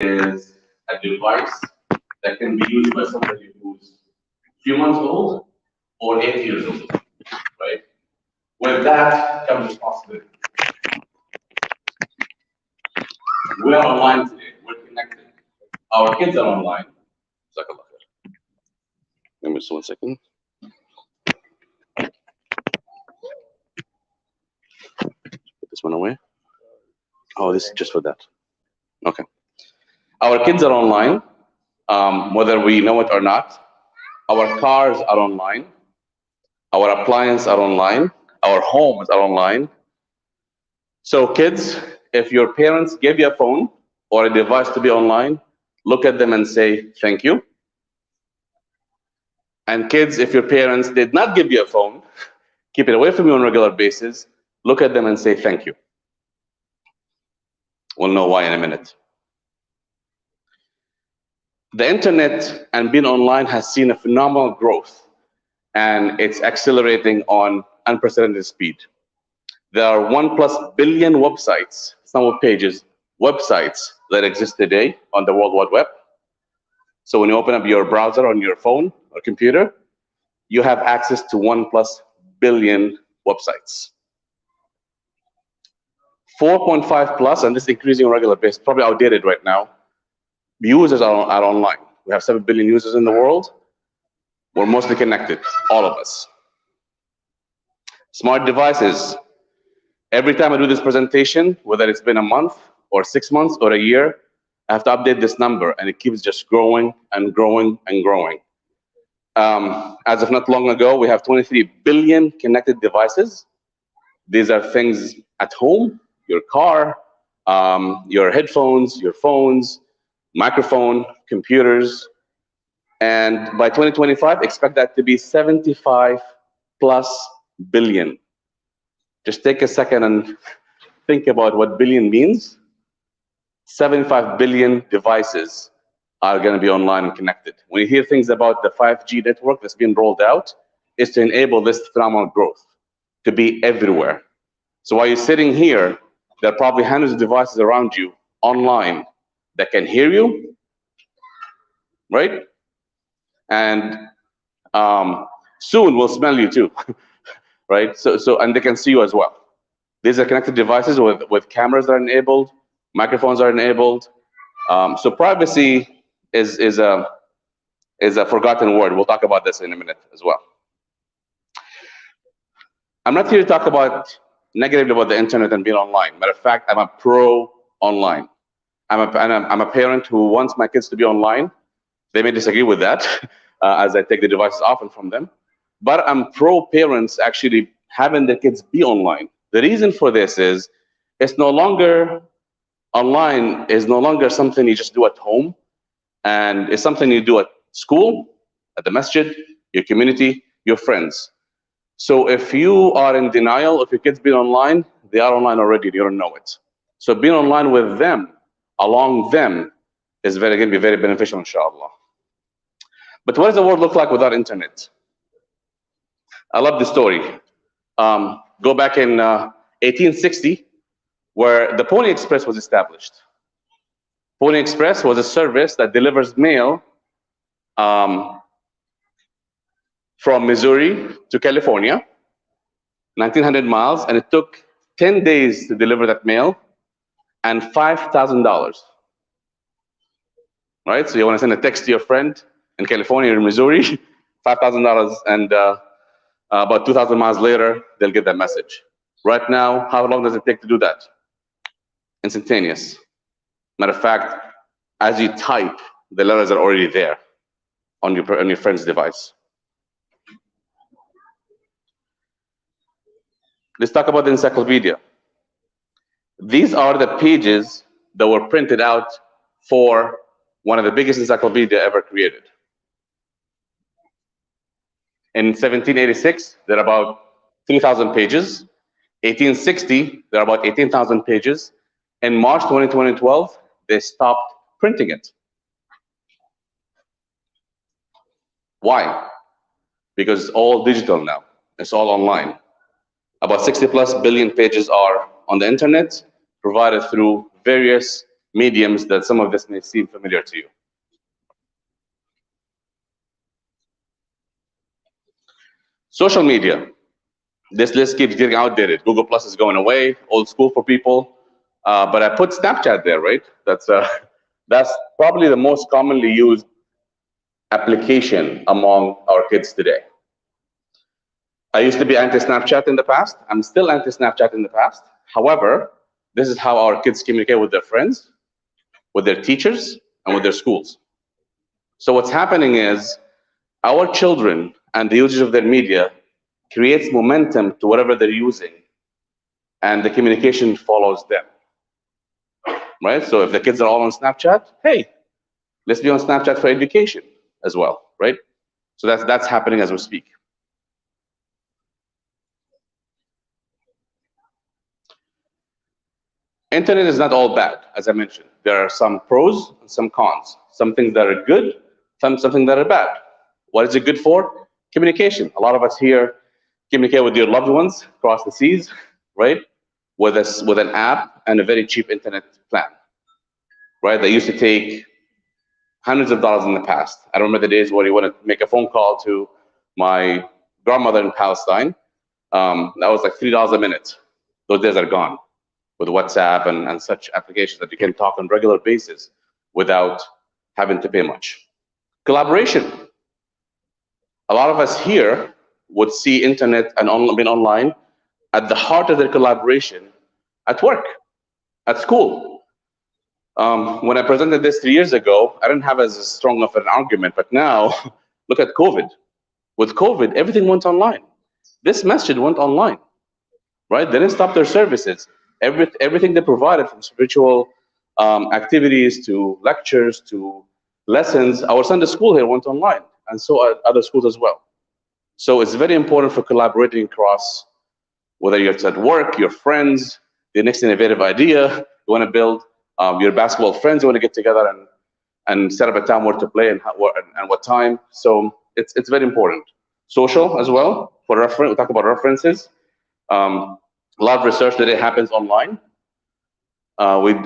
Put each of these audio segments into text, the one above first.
is a device that can be used by somebody who's a few months old or 8 years old, right? With that comes responsibility. We are online today. We're connected. Our kids are online. Give me just 1 second. Put this one away. Oh, this is just for that. Okay. Our kids are online, whether we know it or not. Our cars are online. Our appliances are online. Our homes are online. So kids, if your parents gave you a phone or a device to be online, look at them and say, thank you. And kids, if your parents did not give you a phone, keep it away from you on a regular basis, look at them and say, thank you. We'll know why in a minute. The internet and being online has seen a phenomenal growth, and it's accelerating on unprecedented speed. There are 1+ billion websites, some of pages, websites that exist today on the World Wide Web. So when you open up your browser on your phone or computer, you have access to 1+ billion websites. 4.5+, and this is increasing on a regular basis, probably outdated right now, users are online. We have 7 billion users in the world. We're mostly connected, all of us. Smart devices. Every time I do this presentation, whether it's been a month or 6 months or a year, I have to update this number, and it keeps just growing and growing and growing. As of not long ago, we have 23 billion connected devices. These are things at home, your car, your headphones, your phones, microphone, computers. And by 2025, expect that to be 75+ billion. Just take a second and think about what billion means. 75 billion devices are going to be online and connected. When you hear things about the 5G network that's being rolled out, it's to enable this phenomenal growth to be everywhere. So while you're sitting here, there are probably hundreds of devices around you online that can hear you, right? And soon will smell you too, right? So and they can see you as well. These are connected devices with cameras that are enabled, microphones are enabled. So privacy is a forgotten word. We'll talk about this in a minute as well. I'm not here to talk about negatively about the internet and being online. Matter of fact, I'm a pro online. I'm a parent who wants my kids to be online. They may disagree with that as I take the devices often from them. But I'm pro parents actually having their kids be online. The reason for this is it's no longer online is no longer something you just do at home, and it's something you do at school, at the masjid, your community, your friends. So if you are in denial of your kids being online, they are online already, you don't know it. So being online with them, along them, is going to be very beneficial, inshallah. But what does the world look like without internet? I love the story. Go back in 1860, where the Pony Express was established. Pony Express was a service that delivers mail from Missouri to California, 1,900 miles, and it took 10 days to deliver that mail and $5,000. Right? So you want to send a text to your friend in California or Missouri, $5,000, and about 2,000 miles later, they'll get that message. Right now, how long does it take to do that? Instantaneous. Matter of fact, as you type, the letters are already there on your friend's device. Let's talk about the encyclopedia. These are the pages that were printed out for one of the biggest encyclopedia ever created. In 1786, there are about 3,000 pages. 1860, there are about 18,000 pages. In March 2012, they stopped printing it. Why? Because it's all digital now. It's all online. About 60+ billion pages are on the internet, provided through various mediums that some of this may seem familiar to you. Social media. This list keeps getting outdated. Google Plus is going away, old school for people. But I put Snapchat there, right? That's probably the most commonly used application among our kids today. I used to be anti-Snapchat in the past. I'm still anti-Snapchat in the past. However, this is how our kids communicate with their friends, with their teachers, and with their schools. So what's happening is our children and the usage of their media creates momentum to whatever they're using, and the communication follows them, right? So if the kids are all on Snapchat, hey, let's be on Snapchat for education as well, right? So that's happening as we speak. Internet is not all bad, as I mentioned. There are some pros and some cons. Some things that are good, something that are bad. What is it good for? Communication. A lot of us here communicate with your loved ones across the seas, right? With an app and a very cheap internet plan, right? That used to take hundreds of dollars in the past. I remember the days where you want to make a phone call to my grandmother in Palestine. That was like $3 a minute. Those days are gone with WhatsApp and such applications that you can talk on a regular basis without having to pay much. Collaboration. A lot of us here would see internet and being online at the heart of their collaboration at work, at school. When I presented this 3 years ago, I didn't have as strong of an argument, but now look at COVID. With COVID, everything went online. This masjid went online, right? They didn't stop their services. Everything they provided, from spiritual activities to lectures to lessons, our Sunday school here went online, and so are other schools as well. So it's very important for collaborating across, whether you're at work, your friends, the next innovative idea you want to build, your basketball friends you want to get together and set up a time where to play and what time. So it's very important. Social as well, for reference, we talk about references. A lot of research today happens online.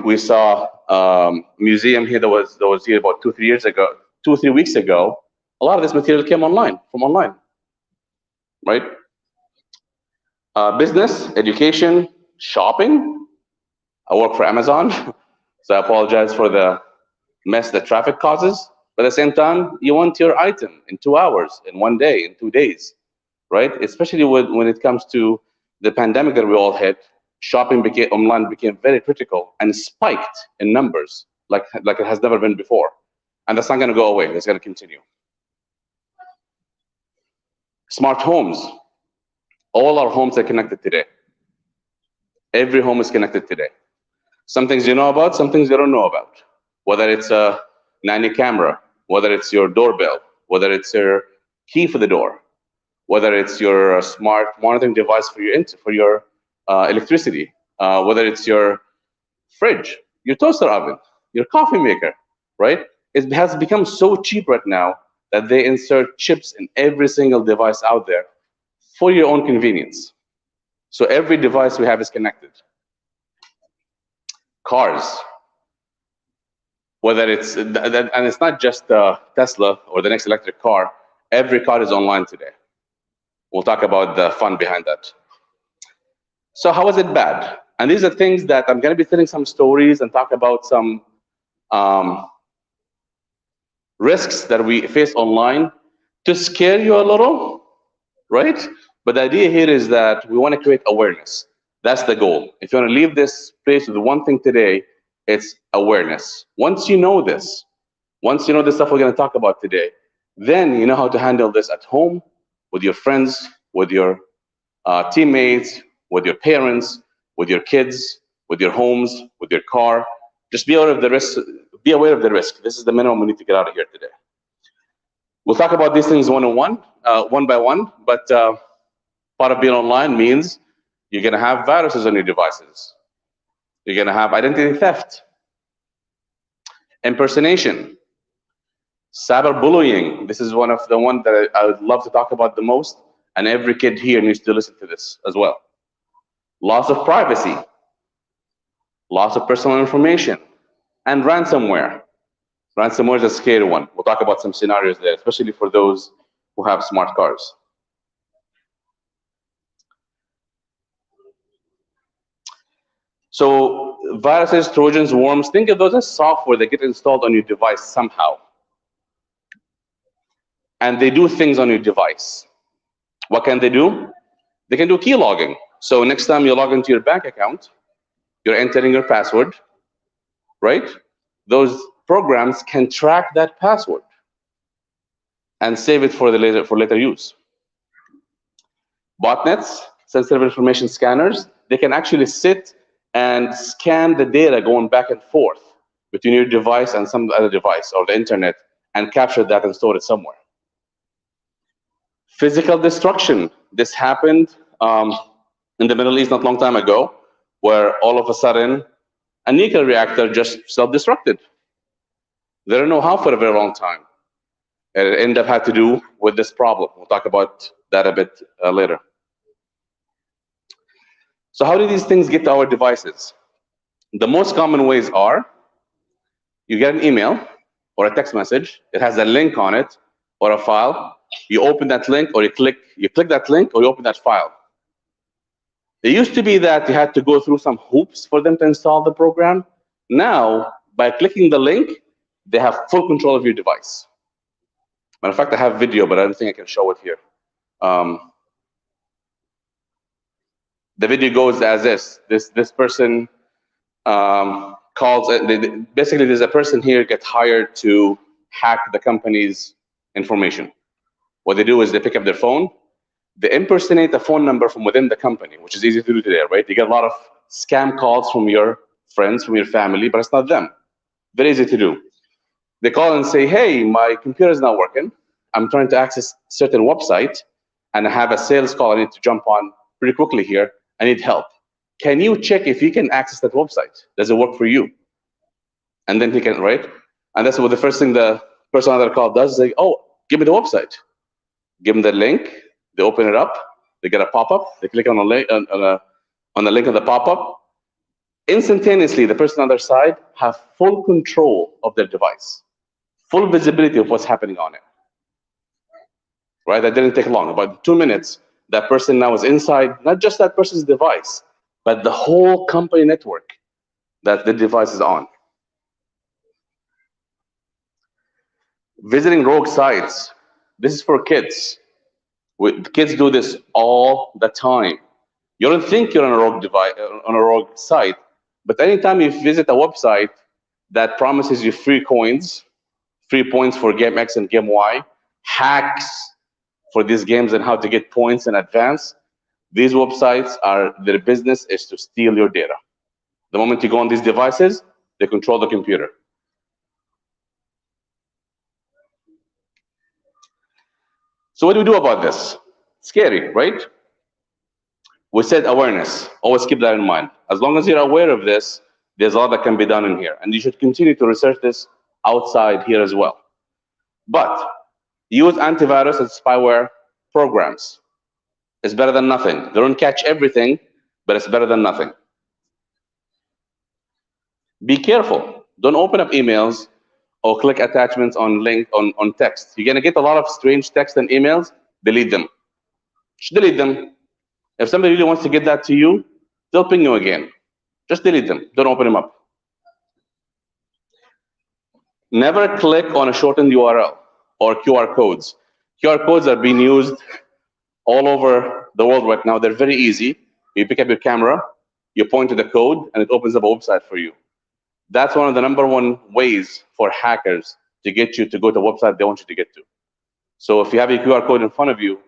We saw a museum here that was here about 2-3 weeks ago. A lot of this material came from online, right? Business, education, shopping. I work for Amazon, so I apologize for the mess that traffic causes. But at the same time, you want your item in 2 hours, in 1 day, in 2 days, right? Especially when it comes to the pandemic that we all hit, shopping online became very critical and spiked in numbers like it has never been before. And that's not going to go away. It's going to continue. Smart homes. All our homes are connected today. Every home is connected today. Some things you know about, some things you don't know about. Whether it's a nanny camera, whether it's your doorbell, whether it's your key for the door, whether it's your smart monitoring device for your electricity, whether it's your fridge, your toaster oven, your coffee maker, right? It has become so cheap right now that they insert chips in every single device out there for your own convenience. So every device we have is connected. Cars, whether it's, and it's not just Tesla or the next electric car, every car is online today. We'll talk about the fun behind that. So how is it bad? And these are things that I'm going to be telling some stories and talk about some risks that we face online to scare you a little, right? But the idea here is that we want to create awareness. That's the goal. If you want to leave this place with one thing today, it's awareness. Once you know this, once you know the stuff we're going to talk about today, then you know how to handle this at home, with your friends, with your teammates, with your parents, with your kids, with your homes, with your car. Just be aware of the risk. Be aware of the risk. This is the minimum we need to get out of here today. We'll talk about these things one by one. But part of being online means you're going to have viruses on your devices. You're going to have identity theft, impersonation, cyberbullying. This is one of the ones that I would love to talk about the most, and every kid here needs to listen to this as well. Loss of privacy, loss of personal information, And ransomware. Ransomware is a scary one. We'll talk about some scenarios there, especially for those who have smart cars. So viruses, Trojans, worms, think of those as software that get installed on your device somehow. And they do things on your device. What can they do? They can do key logging. So next time you log into your bank account, you're entering your password, right? Those programs can track that password and save it for later use. Botnets, sensitive information scanners, they can actually sit and scan the data going back and forth between your device and some other device or the internet and capture that and store it somewhere. Physical destruction. This happened in the Middle East not long time ago, where all of a sudden a nuclear reactor just self-destructed. They don't know how for a very long time. And it ended up had to do with this problem. We'll talk about that a bit later. So how do these things get to our devices? The most common ways are you get an email or a text message. It has a link on it or a file. You open that link or you click that link or you open that file. It used to be that you had to go through some hoops for them to install the program. Now, by clicking the link, they have full control of your device. Matter of fact, I have video, but I don't think I can show it here. The video goes as this. This person calls it. Basically, there's a person here get hired to hack the company's information. What they do is they pick up their phone, they impersonate a phone number from within the company, which is easy to do today, right? You get a lot of scam calls from your friends, from your family, but it's not them. Very easy to do. They call and say, hey, my computer is not working. I'm trying to access certain website, and I have a sales call I need to jump on pretty quickly here. I need help. Can you check if you can access that website? Does it work for you? And then he can, right? And that's what the first thing the person on that call does is like, oh, give me the website. Give them the link. They open it up. They get a pop-up. They click on the link of the pop-up. Instantaneously, the person on their side have full control of their device, full visibility of what's happening on it. Right? That didn't take long. About 2 minutes, that person now is inside not just that person's device, but the whole company network that the device is on. Visiting rogue sites. This is for kids. Kids do this all the time. You don't think you're on a rogue device, on a rogue site, but anytime you visit a website that promises you free coins, free points for game X and game Y, hacks for these games and how to get points in advance, these websites their business is to steal your data. The moment you go on these devices, they control the computer. So what do we do about this? Scary, right? We said awareness. Always keep that in mind. As long as you're aware of this, there's a lot that can be done in here. And you should continue to research this outside here as well. But use antivirus and spyware programs. It's better than nothing. They don't catch everything, but it's better than nothing. Be careful. Don't open up emails or click attachments on text. You're going to get a lot of strange text and emails. Delete them. Just delete them. If somebody really wants to get that to you, they'll ping you again. Just delete them. Don't open them up. Never click on a shortened URL or QR codes. QR codes are being used all over the world right now. They're very easy. You pick up your camera, you point to the code, and it opens up a website for you. That's one of the #1 ways for hackers to get you to go to a website they want you to get to. So if you have a QR code in front of you,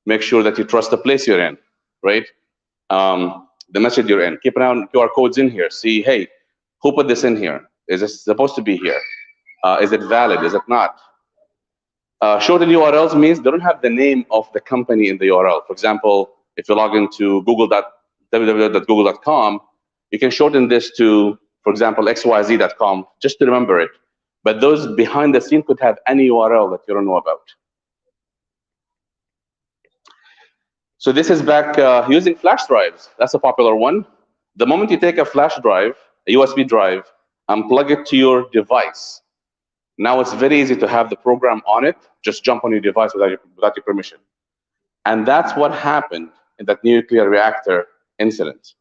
make sure that you trust the place you're in, right? The message you're in. Keep an eye on QR codes in here. See, hey, who put this in here? Is this supposed to be here? Is it valid? Is it not? Shortened URLs means they don't have the name of the company in the URL. For example, if you log into www.google.com, you can shorten this to, for example, xyz.com, just to remember it. But those behind the scene could have any URL that you don't know about. So this is back using flash drives. That's a popular one. The moment you take a flash drive, a USB drive, unplug it to your device. Now it's very easy to have the program on it, just jump on your device without your permission. And that's what happened in that nuclear reactor incident.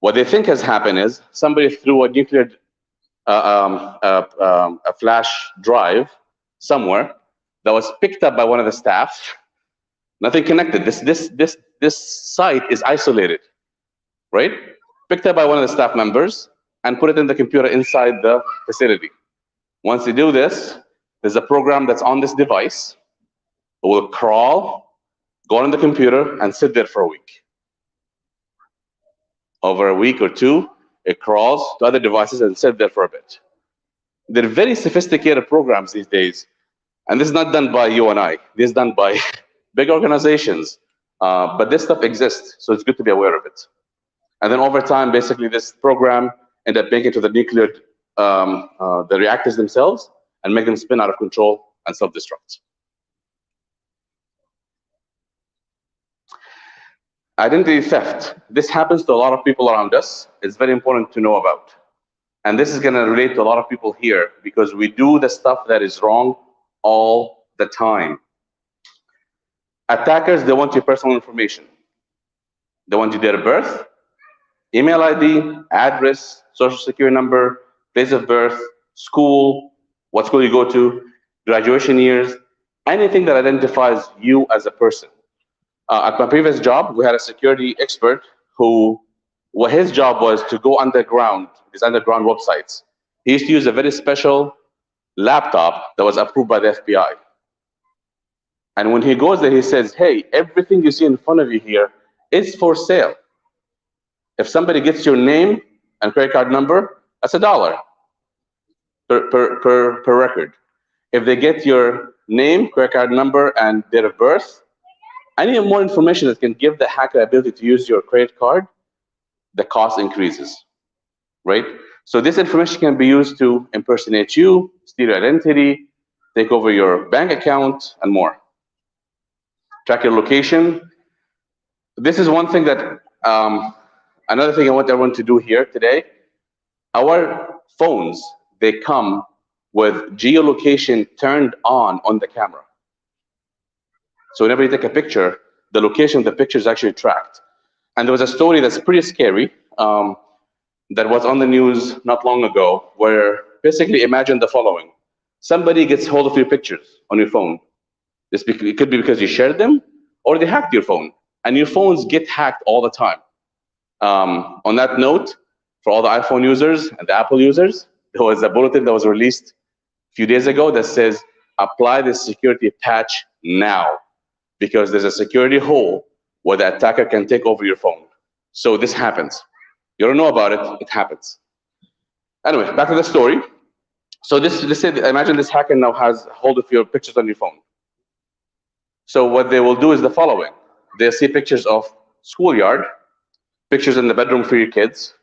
What they think has happened is somebody threw a nuclear a flash drive somewhere that was picked up by one of the staff. Nothing connected. This site is isolated, right? Picked up by one of the staff members and put it in the computer inside the facility. Once you do this, there's a program that's on this device. It will crawl, go on the computer, and sit there for a week. Over a week or two, it crawls to other devices and sit there for a bit. They're very sophisticated programs these days. And this is not done by you and I. This is done by big organizations. But this stuff exists, so it's good to be aware of it. And then over time, basically, this program ended up making it to the nuclear, the reactors themselves, and make them spin out of control and self-destruct. Identity theft. This happens to a lot of people around us. It's very important to know about. And this is going to relate to a lot of people here because we do the stuff that is wrong all the time. Attackers, they want your personal information. They want your date of birth, email ID, address, social security number, place of birth, school, what school you go to, graduation years, anything that identifies you as a person. At my previous job, we had a security expert who, well, his job was to go underground, these underground websites. He used to use a very special laptop that was approved by the FBI. And when he goes there, he says, hey, everything you see in front of you here is for sale. If somebody gets your name and credit card number, that's $1 per record. If they get your name, credit card number, and date of birth, any more information that can give the hacker ability to use your credit card, the cost increases, right? So this information can be used to impersonate you, steal your identity, take over your bank account, and more. Track your location. This is one thing that, another thing I want everyone to do here today. Our phones, they come with geolocation turned on the camera. So whenever you take a picture, the location of the picture is actually tracked. And there was a story that's pretty scary that was on the news not long ago, where basically imagine the following. Somebody gets hold of your pictures on your phone. It could be because you shared them, or they hacked your phone. And your phones get hacked all the time. On that note, for all the iPhone users and the Apple users, there was a bulletin that was released a few days ago that says, apply the security patch now, because there's a security hole where the attacker can take over your phone. So this happens. You don't know about it, it happens. Anyway, back to the story. So imagine this hacker now has hold of your pictures on your phone. So what they will do is the following. They'll see pictures of schoolyard, pictures in the bedroom for your kids,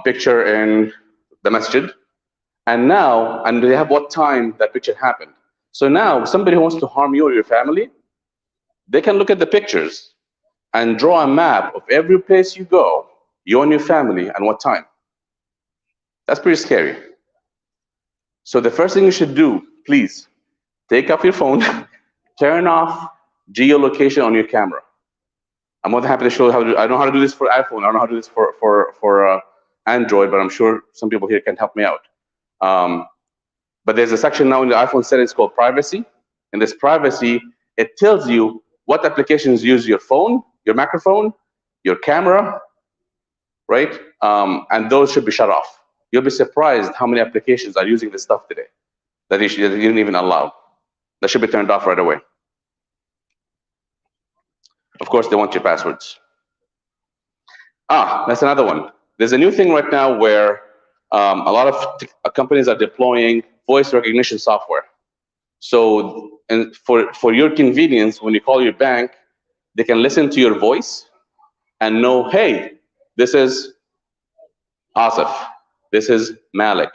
picture in the masjid, and they have what time that picture happened. So now somebody who wants to harm you or your family, they can look at the pictures and draw a map of every place you go, you and your family, and what time. That's pretty scary. So the first thing you should do, please, take up your phone, turn off geolocation on your camera. I'm more than happy to show you how to do. I know how to do this for iPhone. I don't know how to do this for Android, but I'm sure some people here can help me out. But there's a section now in the iPhone settings called privacy. In this privacy, it tells you what applications use your phone, your microphone, your camera, right? And those should be shut off. You'll be surprised how many applications are using this stuff today that you didn't even allow. That should be turned off right away. Of course, they want your passwords. That's another one. There's a new thing right now where a lot of companies are deploying voice recognition software. So for your convenience, when you call your bank, they can listen to your voice and know, hey, this is Asif, this is Malik,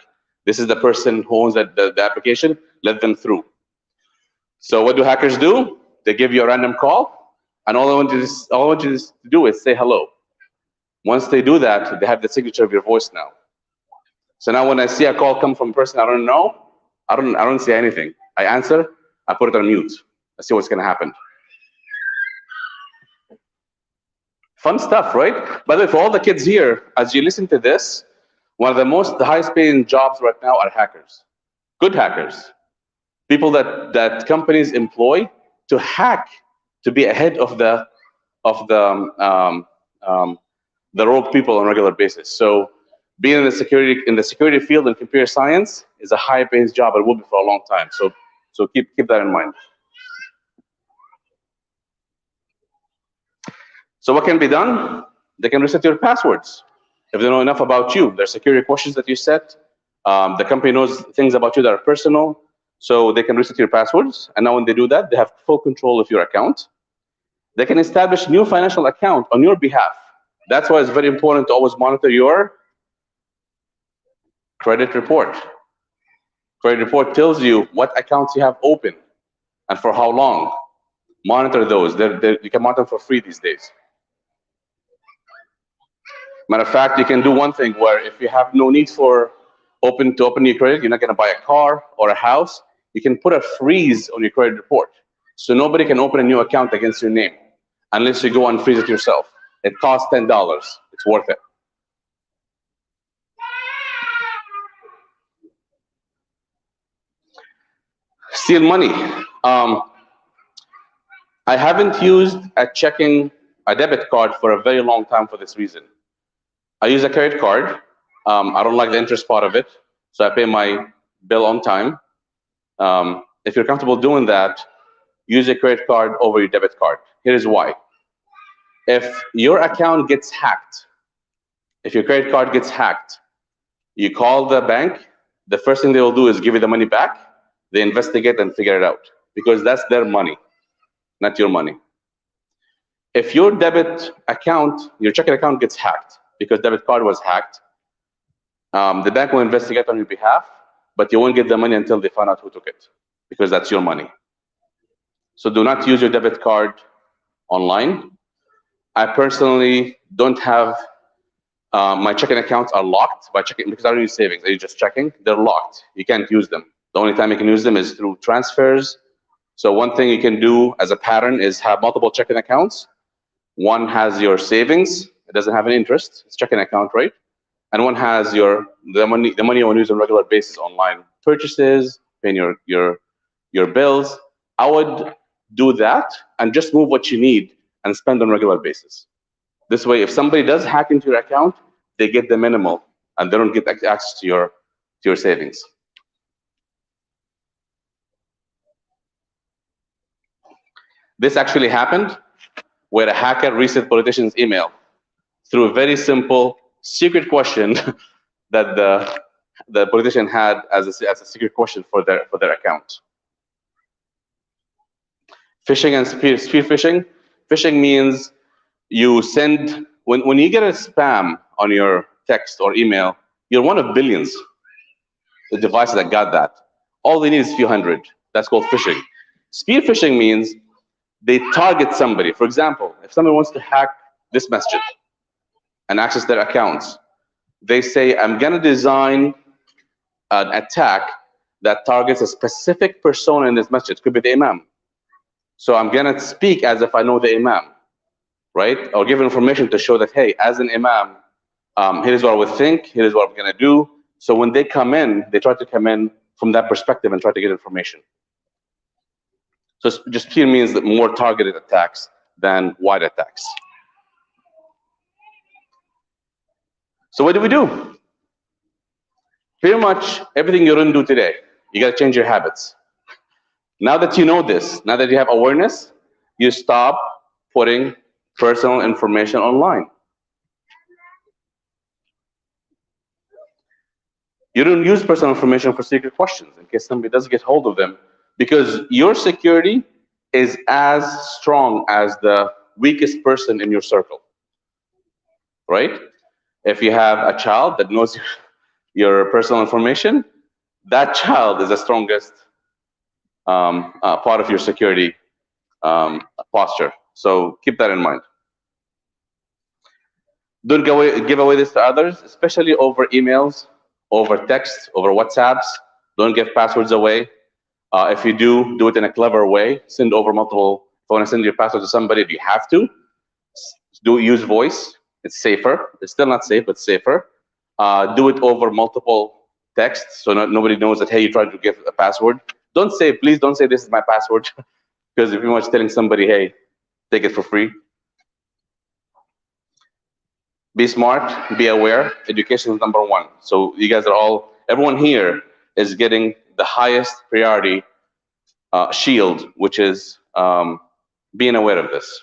this is the person who owns the application, let them through. So what do hackers do? They give you a random call, and all I want you to do is say hello. Once they do that, they have the signature of your voice now. So now when I see a call come from a person I don't know, I don't say anything. I answer, I put it on mute. I see what's gonna happen. Fun stuff, right? By the way, for all the kids here, as you listen to this, one of the highest paying jobs right now are hackers. Good hackers. People that companies employ to hack, to be ahead of the rogue people on a regular basis. So being in the security field in computer science is a high paying job. It will be for a long time. So keep that in mind. So what can be done? They can reset your passwords. If they know enough about you, there's security questions that you set. The company knows things about you that are personal, so they can reset your passwords. And now when they do that, they have full control of your account. They can establish new financial account on your behalf. That's why it's very important to always monitor your credit report. Credit report tells you what accounts you have open and for how long. Monitor those. You can monitor them for free these days. Matter of fact, you can do one thing where if you have no need for open your credit, you're not going to buy a car or a house, you can put a freeze on your credit report. So nobody can open a new account against your name unless you go and freeze it yourself. It costs $10. It's worth it. Steal money. I haven't used a debit card for a very long time for this reason. I use a credit card. I don't like the interest part of it, so I pay my bill on time. If you're comfortable doing that, use a credit card over your debit card. Here's why. If your account gets hacked, if your credit card gets hacked, you call the bank, the first thing they will do is give you the money back. They investigate and figure it out because that's their money, not your money. If your debit account, your checking account gets hacked because debit card was hacked, the bank will investigate on your behalf, but you won't get the money until they find out who took it because that's your money. So do not use your debit card online. I personally don't have, my checking accounts are locked by checking because I don't use savings. I use just checking. They're locked. You can't use them. The only time you can use them is through transfers. So one thing you can do as a pattern is have multiple checking accounts. One has your savings. It doesn't have an interest. It's checking account, right? And one has the money you want to use on a regular basis, online purchases, paying your bills. I would do that and just move what you need and spend on a regular basis. This way, if somebody does hack into your account, they get the minimal and they don't get access to your savings. This actually happened where a hacker reset politician's email through a very simple secret question that the politician had as a secret question for their account. Phishing and spear phishing. Phishing means you send when you get a spam on your text or email, you're one of billions the devices that got that. All they need is a few hundred. That's called phishing. Spear phishing means they target somebody. For example, if somebody wants to hack this masjid and access their accounts, they say, I'm going to design an attack that targets a specific persona in this masjid. It could be the imam. So I'm going to speak as if I know the imam, right? Or give information to show that, hey, as an imam, here's what I would think, here's what I'm going to do. So when they come in, they try to come in from that perspective and try to get information. So just here means that more targeted attacks than wide attacks. So what do we do? Pretty much everything you don't do today. You got to change your habits. Now that you know this, now that you have awareness, you stop putting personal information online. You don't use personal information for secret questions in case somebody does get hold of them, because your security is as strong as the weakest person in your circle, right? If you have a child that knows your personal information, that child is the strongest part of your security posture. So keep that in mind. Don't give away this to others, especially over emails over text, over WhatsApps. Don't give passwords away. If you do it in a clever way. Send over multiple. If you want to send your password to somebody, if you have to, do use voice. It's safer. It's still not safe, but safer. Do it over multiple texts, so nobody knows that, hey, you tried to give a password. Don't say, please don't say this is my password, because if you're much telling somebody, hey, take it for free. Be smart, be aware. Education is number one. So you guys are all, everyone here is getting the highest priority shield, which is being aware of this.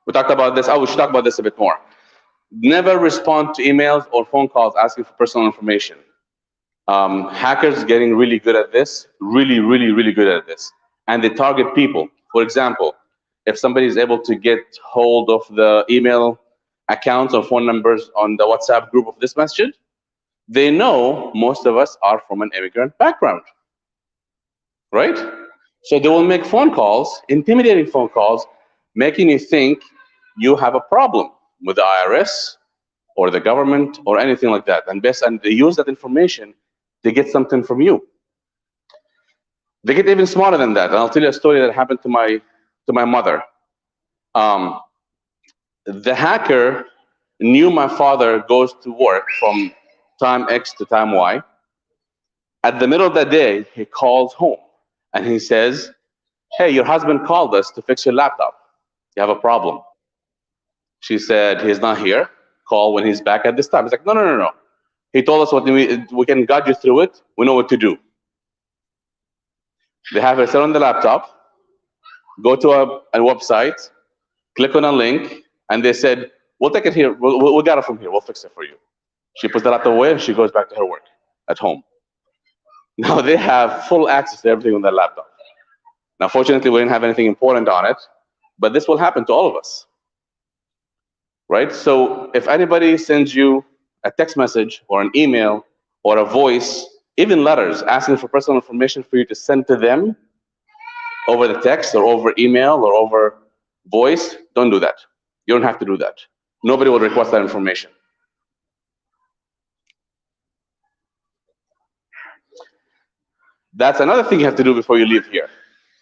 We talked about this. We should talk about this a bit more. Never respond to emails or phone calls asking for personal information. Hackers getting really good at this, really good at this. And they target people. For example, if somebody is able to get hold of the email accounts or phone numbers on the WhatsApp group of this masjid, they know most of us are from an immigrant background, right? So they will make phone calls, intimidating phone calls, making you think you have a problem with the IRS or the government or anything like that. And they use that information to get something from you. They get even smarter than that. And I'll tell you a story that happened to my mother. The hacker knew my father goes to work from time X to time Y. At the middle of the day, he calls home and he says, hey, your husband called us to fix your laptop. You have a problem. She said, he's not here. Call when he's back at this time. He's like, no. He told us what we can guide you through it. We know what to do. They have her sit on the laptop, go to a website, click on a link, and they said, we'll take it here. We'll get it from here. We'll fix it for you. She puts the laptop away and she goes back to her work at home. Now they have full access to everything on their laptop. Now, fortunately, we didn't have anything important on it, but this will happen to all of us, right? So if anybody sends you a text message or an email or a voice, even letters asking for personal information for you to send to them over the text or over email or over voice, don't do that. You don't have to do that. Nobody will request that information. That's another thing you have to do before you leave here.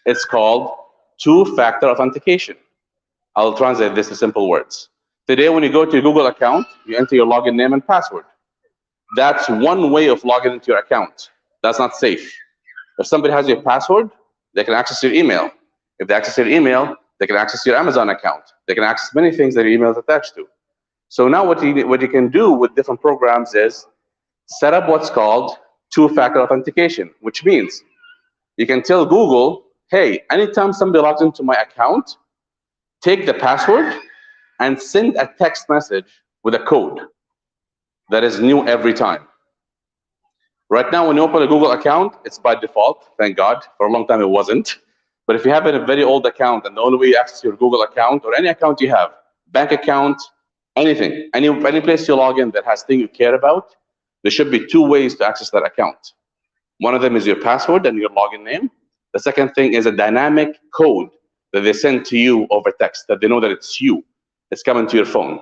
It's called two-factor authentication. I'll translate this to simple words. Today, when you go to your Google account, you enter your login name and password. That's one way of logging into your account. That's not safe. If somebody has your password, they can access your email. If they access your email, they can access your Amazon account. They can access many things that your email is attached to. So now what you can do with different programs is set up what's called two-factor authentication, which means you can tell Google, hey, anytime somebody logs into my account, take the password and send a text message with a code that is new every time. Right now, when you open a Google account, it's by default, thank God. For a long time, it wasn't. But if you have a very old account and the only way you access your Google account or any account you have, bank account, anything, any place you log in that has things you care about, there should be two ways to access that account. One of them is your password and your login name. The second thing is a dynamic code that they send to you over text, that they know that it's you. It's coming to your phone.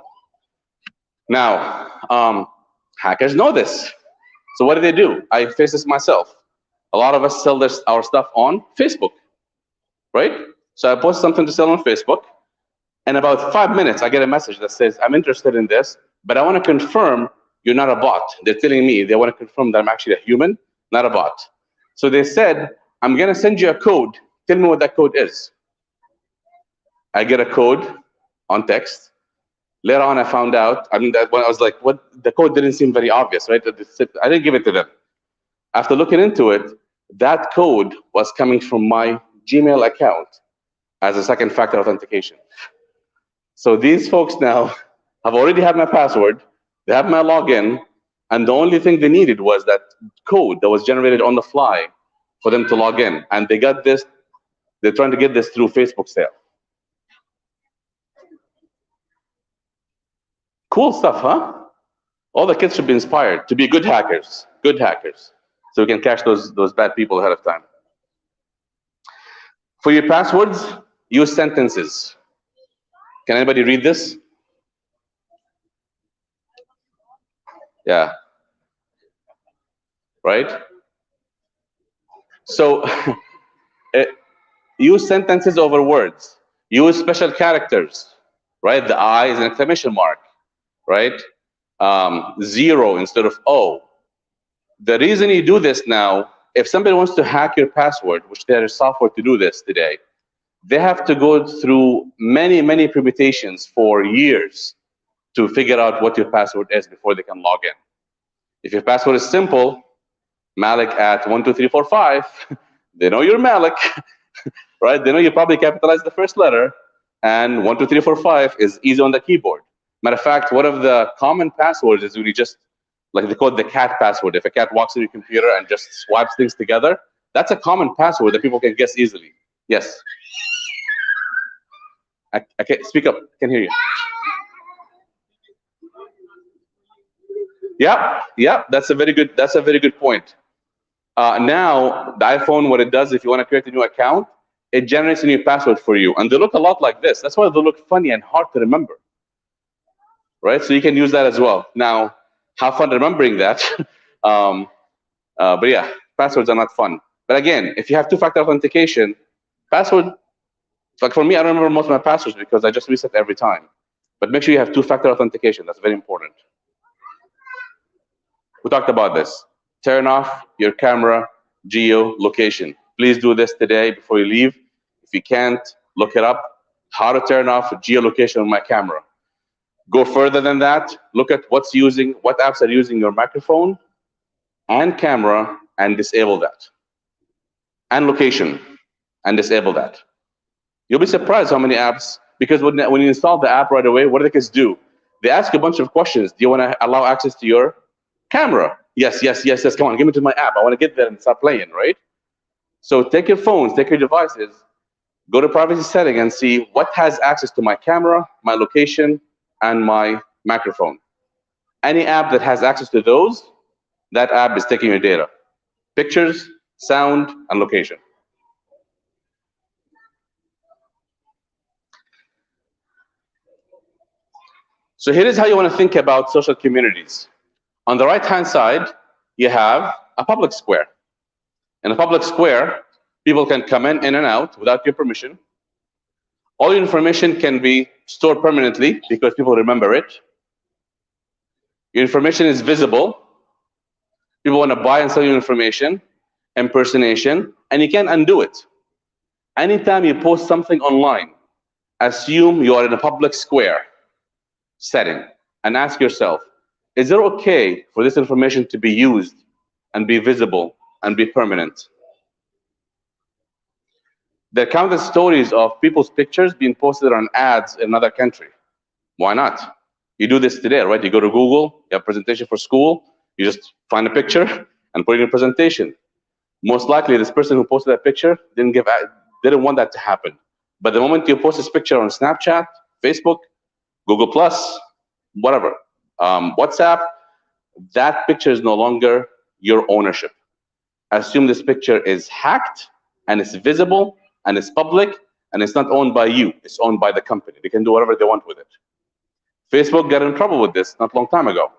Now, hackers know this. So what do? I face this myself. A lot of us sell our stuff on Facebook, right? So I post something to sell on Facebook. In about 5 minutes, I get a message that says, I'm interested in this, but I want to confirm you're not a bot. They're telling me they want to confirm that I'm actually a human, not a bot. So they said, I'm going to send you a code. Tell me what that code is. I get a code on text. Later on, I found out, when I was like, what? The code didn't seem very obvious, right? I didn't give it to them. After looking into it, that code was coming from my Gmail account as a second factor authentication. So these folks now have already had my password, they have my login, and the only thing they needed was that code that was generated on the fly for them to log in. And they got this, they're trying to get this through Facebook sale. Cool stuff, huh? All the kids should be inspired to be good hackers, so we can catch those bad people ahead of time. For your passwords, use sentences. Can anybody read this? Yeah, right? So eh, use sentences over words. Use special characters, right? The I is an exclamation mark, right? Zero instead of O. The reason you do this now, if somebody wants to hack your password, which there is software to do this today, they have to go through many, many permutations for years to figure out what your password is before they can log in. If your password is simple, Malik at 12345, they know you're Malik, right? They know you probably capitalized the first letter, and 12345 is easy on the keyboard. Matter of fact, one of the common passwords is really just like they call it the cat password. If a cat walks in your computer and just swipes things together, that's a common password that people can guess easily. Yes. I can't speak up. I can hear you. Yeah, yeah, that's a very good. That's a very good point. Now the iPhone, what it does, if you want to create a new account, it generates a new password for you, and they look a lot like this. That's why they look funny and hard to remember, right? So you can use that as well. Now, have fun remembering that. um, but yeah, passwords are not fun. But again, if you have two-factor authentication, password, like for me, I don't remember most of my passwords because I just reset every time. But make sure you have two-factor authentication. That's very important. We talked about this. Turn off your camera geolocation. Please do this today before you leave. If you can't, look it up. How to turn off geolocation on my camera. Go further than that. Look at what apps are using your microphone and camera, and disable that. And location, and disable that. You'll be surprised how many apps, because when you install the app right away, what do the kids do? They ask you a bunch of questions. Do you want to allow access to your camera? Yes, yes, yes, yes. Come on, give me to my app. I want to get there and start playing, right? So take your phones, take your devices, go to privacy setting and see what has access to my camera, my location, and my microphone. Any app that has access to those, that app is taking your data. Pictures, sound, and location. So here is how you want to think about social communities. On the right-hand side, you have a public square. In a public square, people can come in and out without your permission. All your information can be stored permanently because people remember it. Your information is visible. People want to buy and sell your information, impersonation, and you can't undo it. Anytime you post something online, assume you are in a public square setting and ask yourself, is it okay for this information to be used and be visible and be permanent? There are countless stories of people's pictures being posted on ads in another country. Why not? You do this today, right? You go to Google, you have a presentation for school, you just find a picture and put it in your presentation. Most likely, this person who posted that picture didn't want that to happen. But the moment you post this picture on Snapchat, Facebook, Google Plus, whatever, WhatsApp, that picture is no longer your ownership. Assume this picture is hacked and it's visible and it's public and it's not owned by you. It's owned by the company. They can do whatever they want with it. Facebook got in trouble with this not a long time ago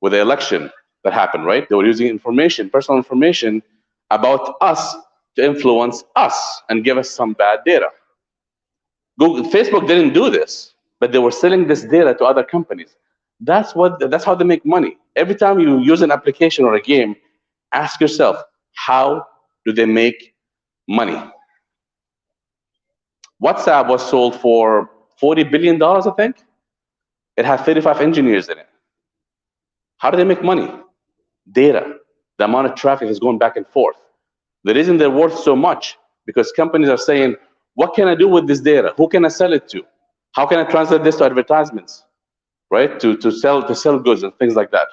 with the election that happened, right? They were using information, personal information about us to influence us and give us some bad data. Facebook didn't do this, but they were selling this data to other companies. That's how they make money. Every time you use an application or a game, ask yourself, how do they make money? WhatsApp was sold for $40 billion, I think. It had 35 engineers in it. How do they make money? Data. The amount of traffic is going back and forth. The reason they're worth so much, because companies are saying, what can I do with this data? Who can I sell it to? How can I translate this to advertisements, right? To sell goods and things like that.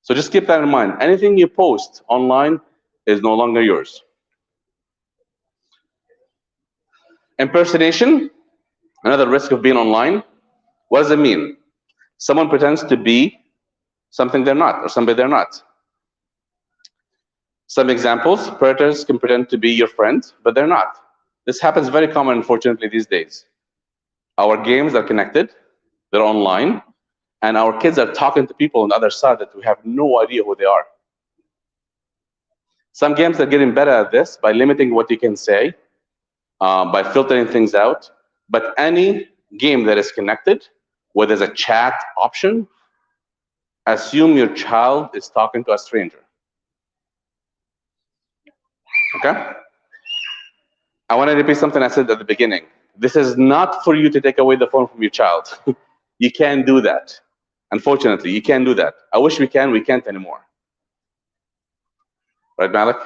So just keep that in mind. Anything you post online is no longer yours. Impersonation, another risk of being online. What does it mean? Someone pretends to be something they're not, or somebody they're not. Some examples, predators can pretend to be your friend, but they're not. This happens very common, unfortunately, these days. Our games are connected, they're online, and our kids are talking to people on the other side that we have no idea who they are. Some games are getting better at this by limiting what you can say, by filtering things out. But any game that is connected, where there's a chat option, assume your child is talking to a stranger. Okay? I want to repeat something I said at the beginning. This is not for you to take away the phone from your child. You can't do that. Unfortunately, you can't do that. I wish we can, we can't anymore. Right, Malik?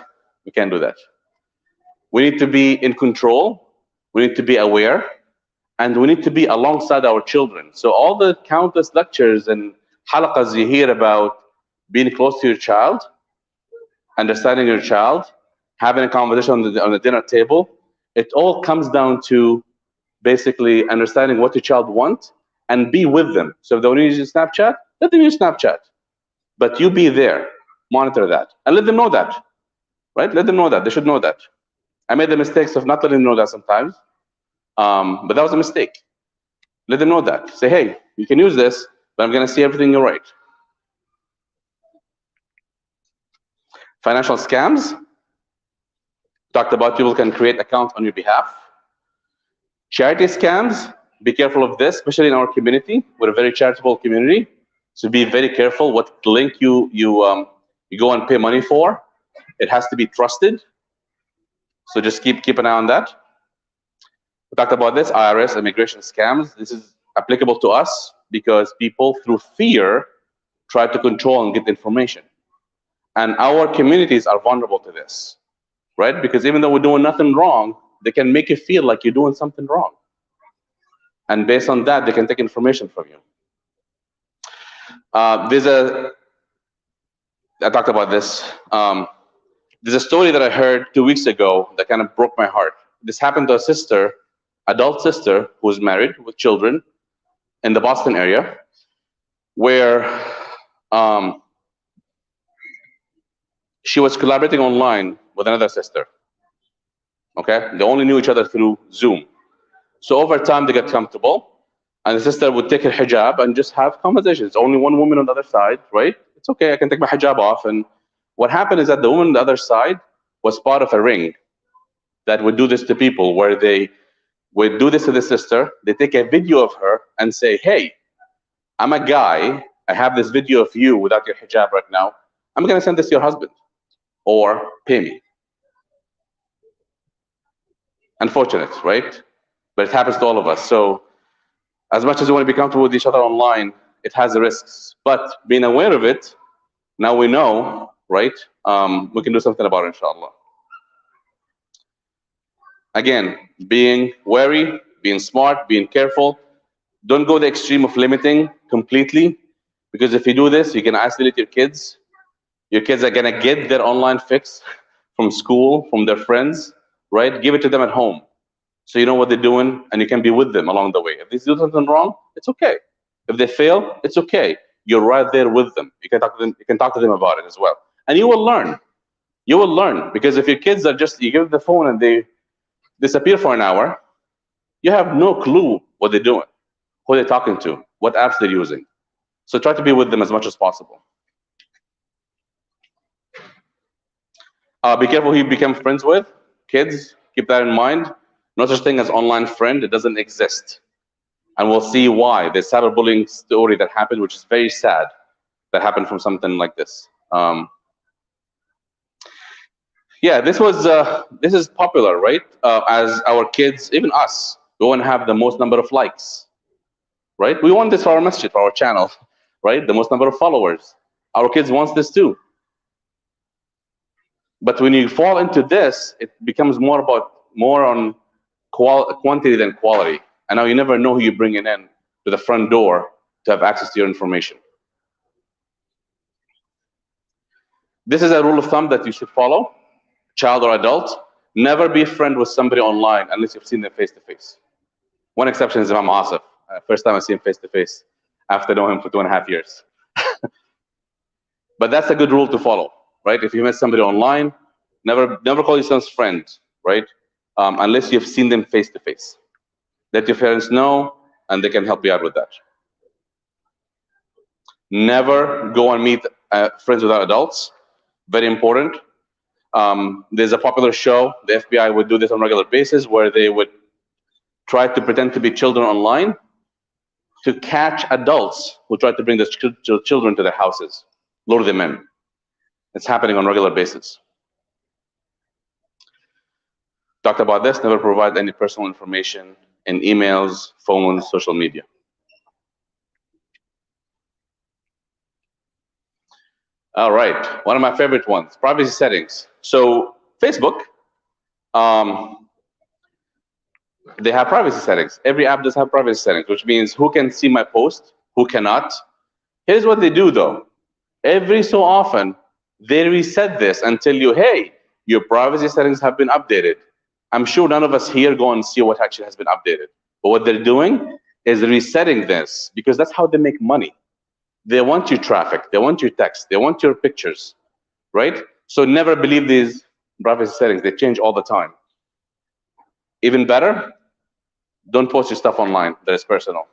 We can't do that. We need to be in control, we need to be aware, and we need to be alongside our children. So all the countless lectures and halaqas you hear about being close to your child, understanding your child, having a conversation on the dinner table, it all comes down to basically understanding what your child wants and be with them. So if they want to use Snapchat, let them use Snapchat. But you be there, monitor that, and let them know that, right? Let them know that. They should know that. I made the mistakes of not letting them know that sometimes, but that was a mistake. Let them know that. Say, hey, you can use this, but I'm going to see everything you write. Financial scams. Talked about people can create accounts on your behalf. Charity scams. Be careful of this, especially in our community. We're a very charitable community, so be very careful what link you go and pay money for. It has to be trusted. So just keep an eye on that. We talked about this, IRS, immigration scams. This is applicable to us because people, through fear, try to control and get information. And our communities are vulnerable to this, right? Because even though we're doing nothing wrong, they can make you feel like you're doing something wrong. And based on that, they can take information from you. I talked about this. There's a story that I heard 2 weeks ago that kind of broke my heart. This happened to a sister, adult sister, who was married with children in the Boston area, where she was collaborating online with another sister. Okay, they only knew each other through Zoom. So over time, they got comfortable, and the sister would take her hijab and just have conversations. Only one woman on the other side, right? It's okay, I can take my hijab off. And what happened is that the woman on the other side was part of a ring that would do this to people, where they would do this to the sister. They take a video of her and say, hey, I'm a guy, I have this video of you without your hijab right now. I'm going to send this to your husband, or pay me. Unfortunate, right? But it happens to all of us. So as much as we want to be comfortable with each other online, it has risks. But being aware of it, now we know, right? We can do something about it, inshallah. Again, being wary, being smart, being careful. Don't go the extreme of limiting completely, because if you do this, you can isolate your kids. Your kids are going to get their online fix from school, from their friends, right? Give it to them at home, so you know what they're doing, and you can be with them along the way. If they do something wrong, it's okay. If they fail, it's okay. You're right there with them. You can talk to them. You can talk to them about it as well, and you will learn. You will learn, because if your kids are just, you give them the phone and they disappear for an hour, you have no clue what they're doing, who they're talking to, what apps they're using. So try to be with them as much as possible. Be careful who you become friends with. Kids, keep that in mind. No such thing as online friend. It doesn't exist. And we'll see why. There's a cyberbullying story that happened, which is very sad, that happened from something like this. Yeah, this is popular, right? As our kids, even us, we want to have the most number of likes, right? We want this for our masjid, for our channel, right? The most number of followers. Our kids want this too. But when you fall into this, it becomes more on quantity than quality. And now you never know who you're bringing in to the front door to have access to your information. This is a rule of thumb that you should follow, child or adult. Never be a friend with somebody online unless you've seen them face to face. One exception is Imam Asif. First time I see him face to face after knowing him for 2.5 years. But that's a good rule to follow, right? If you met somebody online, never call yourselves friends, right? Unless you've seen them face to face. Let your parents know, and they can help you out with that. Never go and meet friends without adults. Very important. There's a popular show, the FBI would do this on a regular basis, where they would try to pretend to be children online to catch adults who try to bring their children to their houses, lure them in. It's happening on a regular basis. Talked about this, never provide any personal information in emails, phones, social media. All right, one of my favorite ones, privacy settings. So Facebook, they have privacy settings. Every app does have privacy settings, which means who can see my post, who cannot. Here's what they do though. Every so often, they reset this and tell you, hey, your privacy settings have been updated. I'm sure none of us here go and see what actually has been updated. But what they're doing is resetting this because that's how they make money. They want your traffic, they want your text, they want your pictures, right? So never believe these privacy settings. They change all the time. Even better, don't post your stuff online that is personal.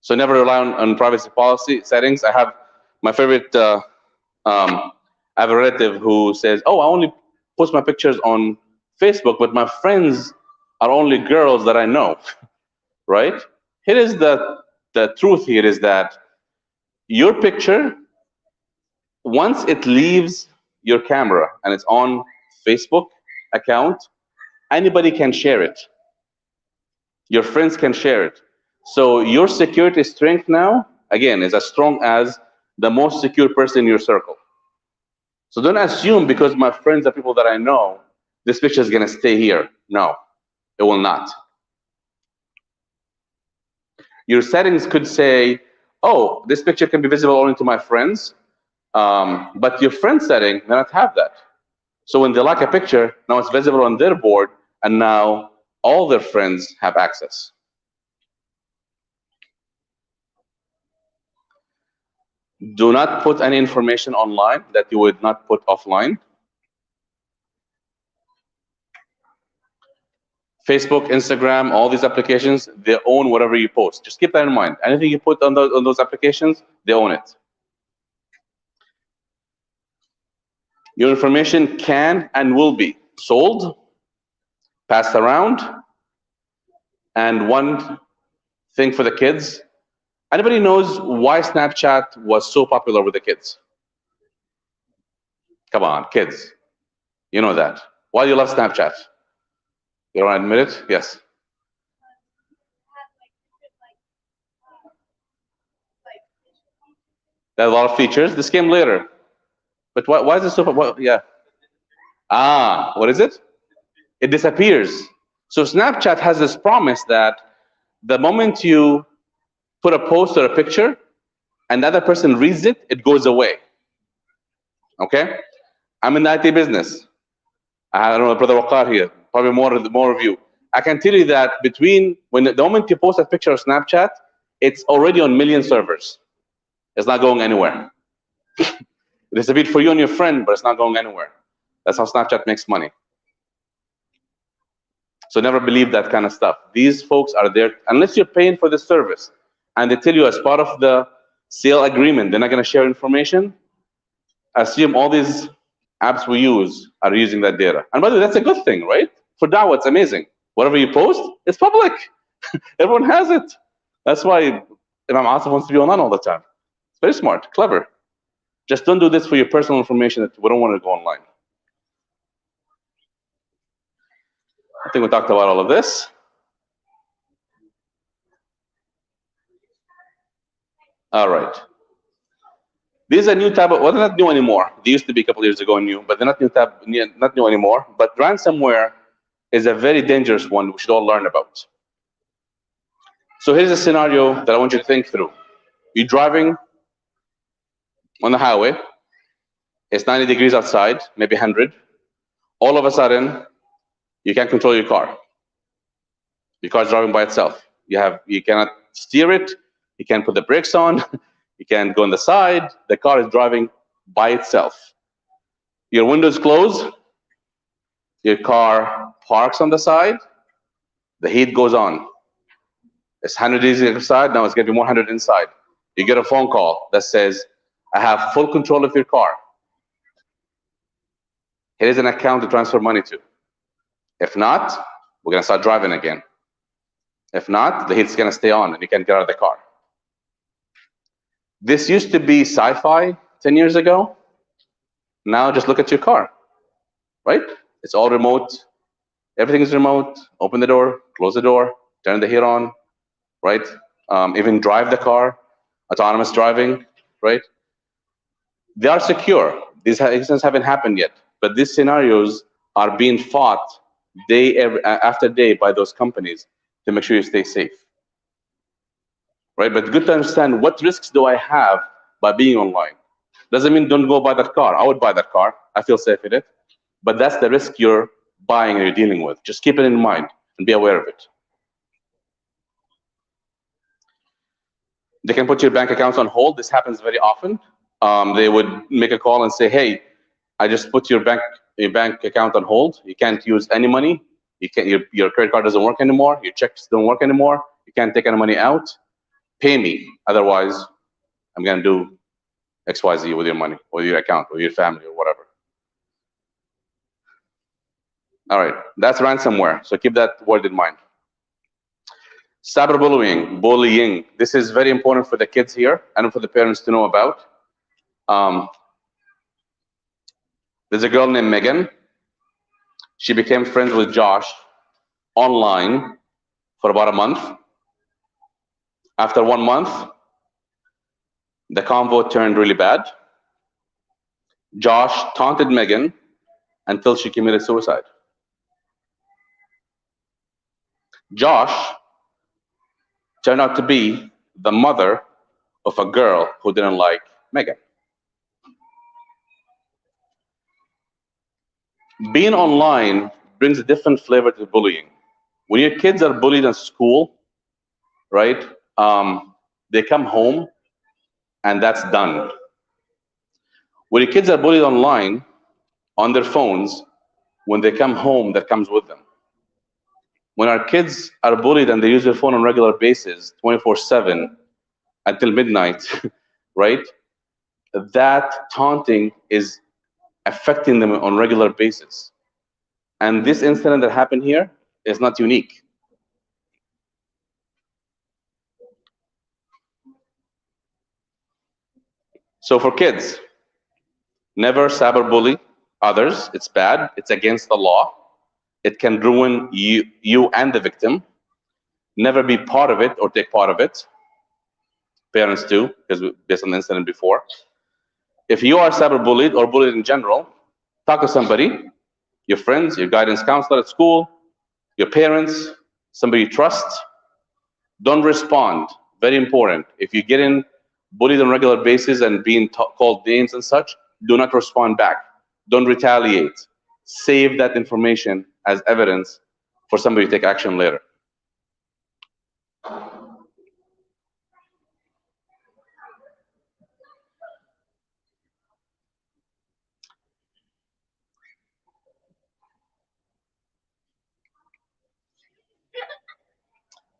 So never rely on privacy policy settings. I have my favorite, I have a relative who says, oh, I only post my pictures on Facebook, but my friends are only girls that I know, right? Here is the truth here is that your picture, once it leaves your camera and it's on Facebook account, anybody can share it. Your friends can share it. So your security strength now, again, is as strong as the most secure person in your circle. So don't assume because my friends are people that I know, this picture is going to stay here. No, it will not. Your settings could say, oh, this picture can be visible only to my friends, but your friend setting may not have that. So when they like a picture, now it's visible on their board, and now all their friends have access. Do not put any information online that you would not put offline. Facebook, Instagram, all these applications, they own whatever you post. Just keep that in mind. Anything you put on those applications, they own it. Your information can and will be sold, passed around, and one thing for the kids. Anybody knows why Snapchat was so popular with the kids? Come on, kids. You know that. Why do you love Snapchat? You don't admit it? Yes. There are a lot of features. This came later. But why is it so? Well, yeah. What is it? It disappears. So Snapchat has this promise that the moment you put a post or a picture and the other person reads it, it goes away. Okay? I'm in the IT business. I don't know, Brother Waqar here, probably more of you. I can tell you that between the moment you post a picture of Snapchat, it's already on million servers. It's not going anywhere. It disappeared for you and your friend, but it's not going anywhere. That's how Snapchat makes money. So never believe that kind of stuff. These folks are there, unless you're paying for the service, and they tell you as part of the sale agreement, they're not going to share information. Assume all these apps we use are using that data. And by the way, that's a good thing, right? For da'wah, it's amazing. Whatever you post, it's public. Everyone has it. That's why Imam Asif wants to be online all the time. It's very smart, clever. Just don't do this for your personal information that we don't want to go online. I think we talked about all of this. All right. These are new type of, well, they're not new anymore. They used to be a couple years ago new, but they're not not new anymore. But ransomware is a very dangerous one we should all learn about. So here's a scenario that I want you to think through. You're driving on the highway. It's 90 degrees outside, maybe 100. All of a sudden, you can't control your car. Your car's driving by itself. You cannot steer it. You can't put the brakes on. You can't go on the side. The car is driving by itself. Your windows close. Your car parks on the side. The heat goes on. It's 100 degrees outside, now it's going to be 100 inside. You get a phone call that says, I have full control of your car. Here's an account to transfer money to. If not, we're going to start driving again. If not, the heat's going to stay on and you can't get out of the car. This used to be sci-fi 10 years ago. Now just look at your car, right? It's all remote. Everything is remote. Open the door, close the door, turn the heat on, right? Even drive the car, autonomous driving, right? They are secure. These incidents haven't happened yet, but these scenarios are being fought day after day by those companies to make sure you stay safe, right? But good to understand, what risks do I have by being online? Doesn't mean don't go buy that car. I would buy that car. I feel safe in it. But that's the risk you're buying and you're dealing with. Just keep it in mind and be aware of it. They can put your bank accounts on hold. This happens very often. They would make a call and say, hey, I just put your bank account on hold. You can't use any money. You can't, your credit card doesn't work anymore. Your checks don't work anymore. You can't take any money out. Pay me. Otherwise, I'm going to do XYZ with your money, with your account, with your family, or whatever. All right, that's ransomware. So keep that word in mind. Cyberbullying, bullying. This is very important for the kids here and for the parents to know about. There's a girl named Megan. She became friends with Josh online for about a month. After 1 month, the convo turned really bad. Josh taunted Megan until she committed suicide. Josh turned out to be the mother of a girl who didn't like Megan. Being online brings a different flavor to bullying. When your kids are bullied in school, right, they come home and that's done. When your kids are bullied online, on their phones, when they come home, that comes with them. When our kids are bullied and they use their phone on a regular basis, 24/7, until midnight, right, that taunting is affecting them on a regular basis. And this incident that happened here is not unique. So for kids, never cyberbully others. It's bad. It's against the law. It can ruin you and the victim. Never be part of it or take part of it. Parents too, because based on the incident before. If you are cyberbullied or bullied in general, talk to somebody, your friends, your guidance counselor at school, your parents, somebody you trust. Don't respond. Very important. If you get in bullied on a regular basis and being called names and such, do not respond back. Don't retaliate. Save that information as evidence for somebody to take action later.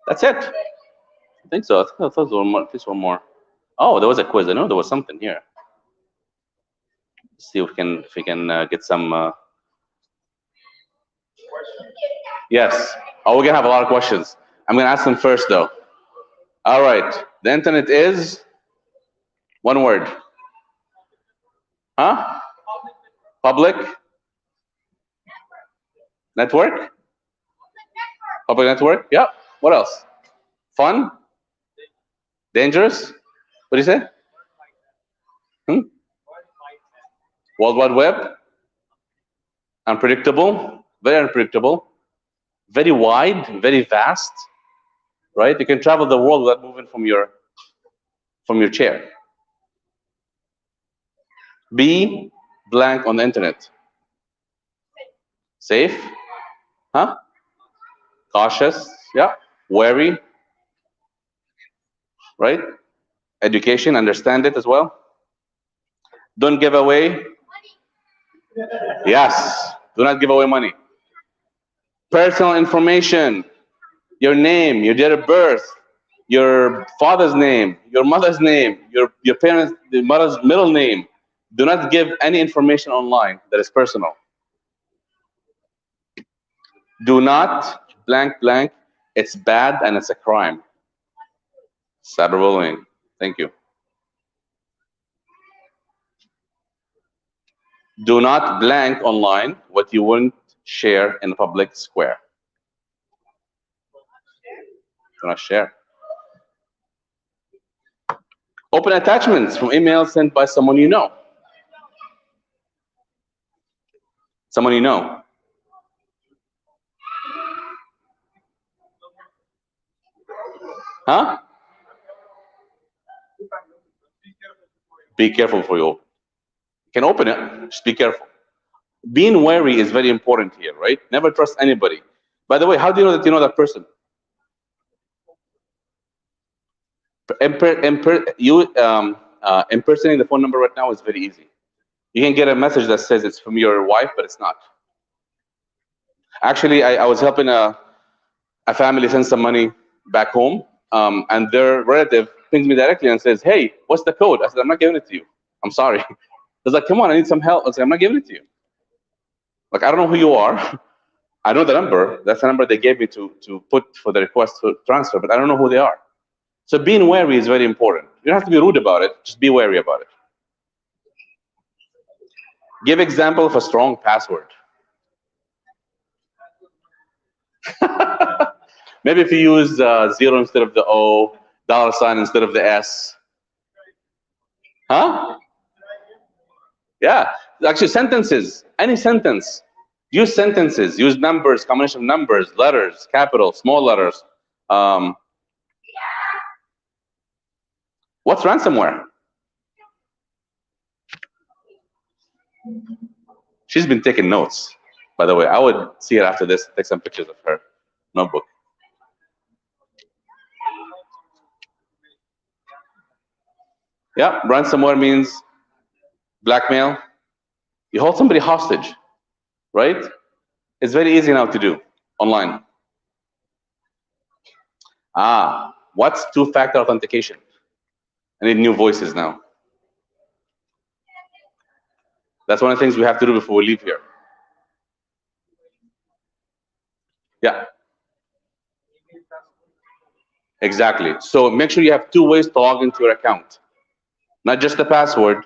That's it. I think so. I thought there was at least one more. Oh, there was a quiz. I know there was something here. Let's see if we can get some. Yes. Oh, we're gonna have a lot of questions. I'm gonna ask them first, though. All right. The internet is one word. Huh? Public network. Public network. Yeah. What else? Fun. Dangerous. What do you say? World Wide Web. Unpredictable. Very unpredictable. Very wide. Very vast. Right? You can travel the world without moving from your chair. Be blank on the internet. Safe. Huh? Cautious. Yeah. Wary. Right? Education. Understand it as well. Don't give away. Yes. Do not give away money. Personal information. Your name. Your date of birth. your father's name, your mother's name, your parents, the mother's middle name. Do not give any information online that is personal. Do not blank blank. It's bad and it's a crime. Cyberbullying. Thank you. Do not blank online what you wouldn't share in a public square. Do not share. Open attachments from emails sent by someone you know. Someone you know. Huh? Be careful before you open. You can open it, just be careful. Being wary is very important here, right? Never trust anybody. By the way, how do you know that you know that person? Impersonating the phone number right now is very easy. You can get a message that says it's from your wife, but it's not. Actually, I was helping a family send some money back home, and their relative pings me directly and says, "Hey, what's the code?" I said, "I'm not giving it to you. I'm sorry." He's like, "Come on, I need some help." I said, "I'm not giving it to you. Like, I don't know who you are. I know the number. That's the number they gave me to put for the request to transfer, but I don't know who they are." So being wary is very important. You don't have to be rude about it. Just be wary about it. Give example of a strong password. Maybe if you use zero instead of the O, dollar sign instead of the S. Huh? Yeah. Actually, sentences. Any sentence. Use sentences. Use numbers, combination of numbers, letters, capital, small letters. Um, what's ransomware? She's been taking notes, by the way. I would see it after this, take some pictures of her notebook. Yeah, ransomware means blackmail. You hold somebody hostage, right? It's very easy now to do online. What's two-factor authentication? I need new voices now. That's one of the things we have to do before we leave here. Yeah. Exactly. So make sure you have two ways to log into your account. Not just the password,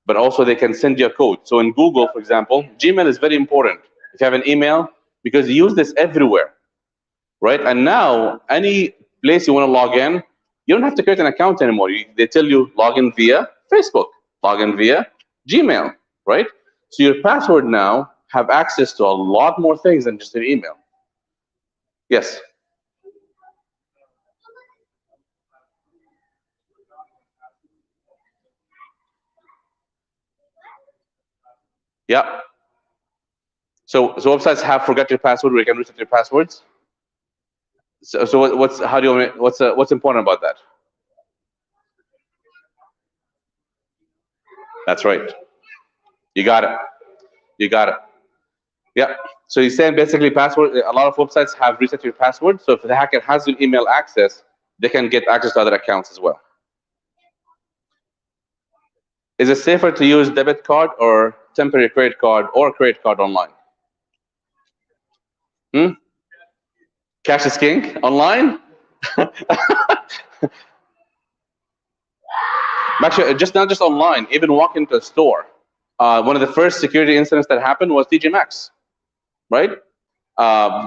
but also they can send you a code. So in Google, for example, Gmail is very important. If you have an email, because you use this everywhere, right? And now any place you want to log in, you don't have to create an account anymore. They tell you log in via Facebook, log in via Gmail, right? So your password now have access to a lot more things than just your email. Yes. Yeah. So websites have forgot your password where you can reset your passwords. So what's how do you what's important about that? That's right. You got it. You got it. Yeah. So you're saying basically password. A lot of websites have reset your password. So if the hacker has your email access, they can get access to other accounts as well. Is it safer to use debit card or temporary credit card or credit card online? Hmm? Cash is king online. Actually, just not just online. Even walk into a store. One of the first security incidents that happened was TJ Maxx, right?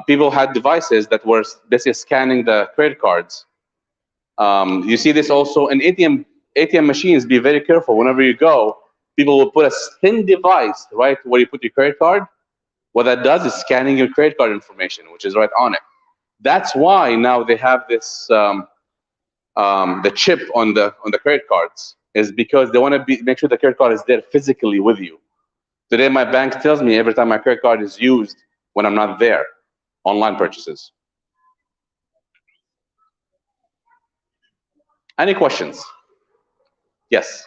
People had devices that were basically scanning the credit cards. You see this also in ATM machines. Be very careful whenever you go. People will put a thin device right where you put your credit card. What that does is scanning your credit card information, which is right on it. That's why now they have this the chip on the credit cards is because they want to make sure the credit card is there physically with you. Today, my bank tells me every time my credit card is used when I'm not there, online purchases. Any questions? Yes.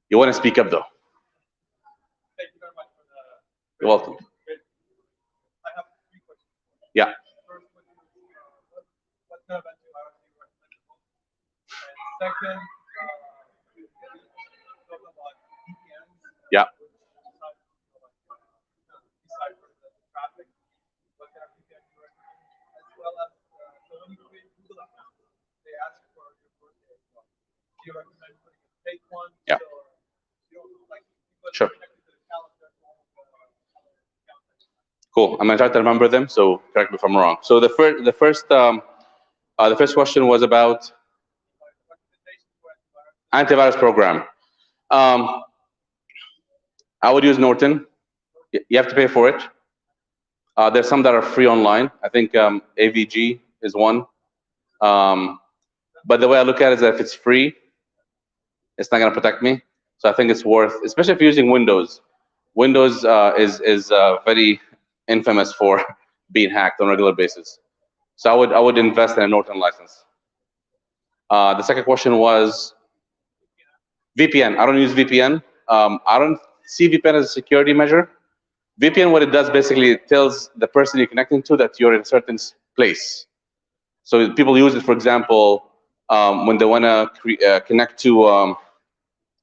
You want to speak up though? You're welcome. Yeah. Yeah. Yeah. Sure. Cool. I'm gonna try to remember them. So correct me if I'm wrong. So the first question was about antivirus program. Um, I would use Norton. You have to pay for it. There's some that are free online. I think AVG is one. Um, but the way I look at it is that if it's free, it's not going to protect me. So I think it's worth, especially if you're using Windows. Windows is very infamous for being hacked on a regular basis. So I would invest in a Norton license. The second question was VPN. I don't use VPN. I don't see VPN as a security measure. VPN, what it does basically, it tells the person you're connecting to that you're in a certain place. So people use it, for example, when they want to connect to,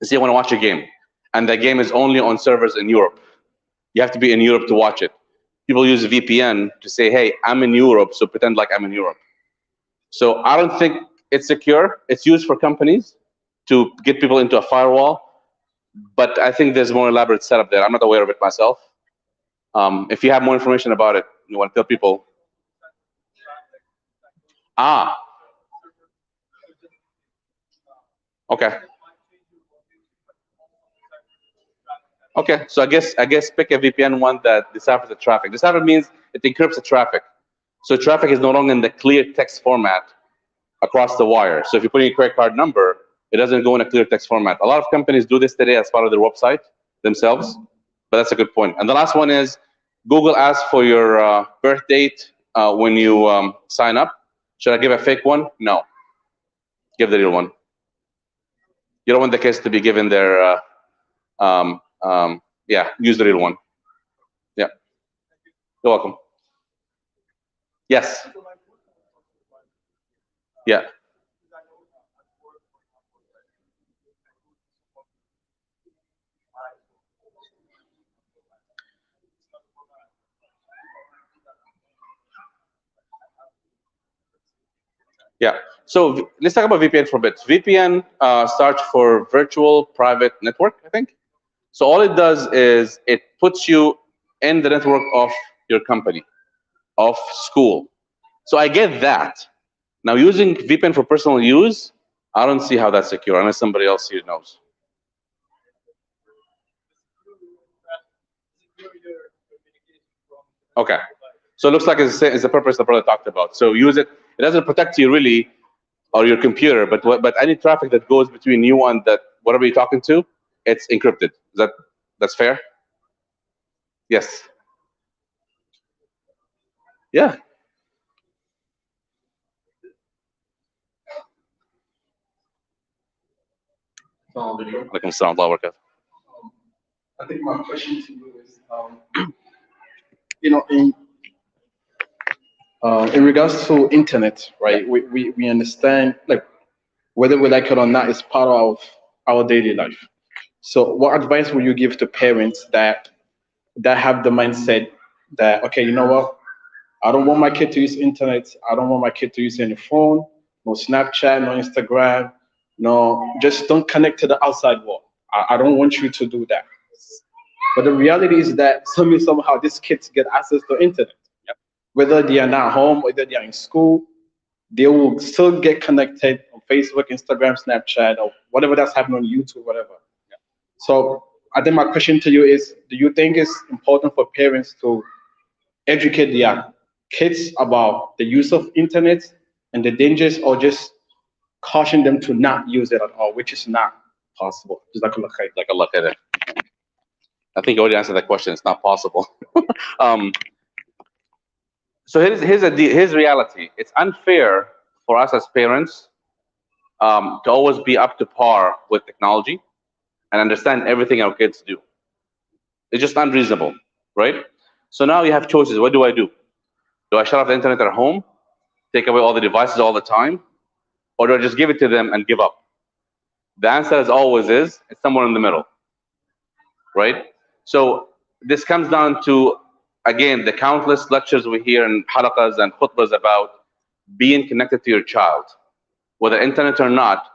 say, they want to watch a game, and the game is only on servers in Europe. You have to be in Europe to watch it. People use VPN to say, "Hey, I'm in Europe, so pretend like I'm in Europe." So I don't think it's secure. It's used for companies to get people into a firewall, but I think there's more elaborate setup there. I'm not aware of it myself. If you have more information about it, you want to tell people. Ah, okay. Okay, so I guess pick a VPN one that deciphers the traffic. Decipher means it encrypts the traffic. So traffic is no longer in the clear text format across the wire. So if you put in a credit card number, it doesn't go in a clear text format. A lot of companies do this today as part of their website themselves, but that's a good point. And the last one is Google asks for your birth date when you sign up. Should I give a fake one? No, give the real one. You don't want the kids to be given their yeah, use the real one. Yeah, you're welcome. Yes. Yeah. Yeah. So let's talk about VPN for a bit. VPN starts for virtual private network, I think. So all it does is it puts you in the network of your company, of school. So I get that. Now using VPN for personal use, I don't see how that's secure unless somebody else here knows. Okay. So it looks like it's the purpose the brother talked about. So use it. It doesn't protect you really or your computer, but any traffic that goes between you and that whatever you're talking to, it's encrypted. That's fair? Yes. Yeah. Alaikum salam wa rahmatullah. I think my question to you is, you know, in regards to internet, right? We understand, like, whether we like it or not, it's part of our daily life. So, what advice would you give to parents that have the mindset that, okay, you know what, I don't want my kid to use internet. I don't want my kid to use any phone, no Snapchat, no Instagram, no, just don't connect to the outside world. I don't want you to do that. But the reality is that somehow these kids get access to internet. Yep. Whether they are not home, whether they are in school, they will still get connected on Facebook, Instagram, Snapchat, or whatever that's happening on YouTube, whatever. Yep. So I think my question to you is, do you think it's important for parents to educate their kids about the use of internet and the dangers, or just caution them to not use it at all, which is not possible? Jazakallah khair. Like Allah khair. I think you already answered that question. It's not possible. um, so here's reality. It's unfair for us as parents to always be up to par with technology and understand everything our kids do. It's just unreasonable, right? So now you have choices. What do I do? Do I shut off the internet at home, take away all the devices all the time, or do I just give it to them and give up? The answer, as always, is it's somewhere in the middle, right? So this comes down to, again, the countless lectures we hear in halaqas and khutbas about being connected to your child, whether internet or not.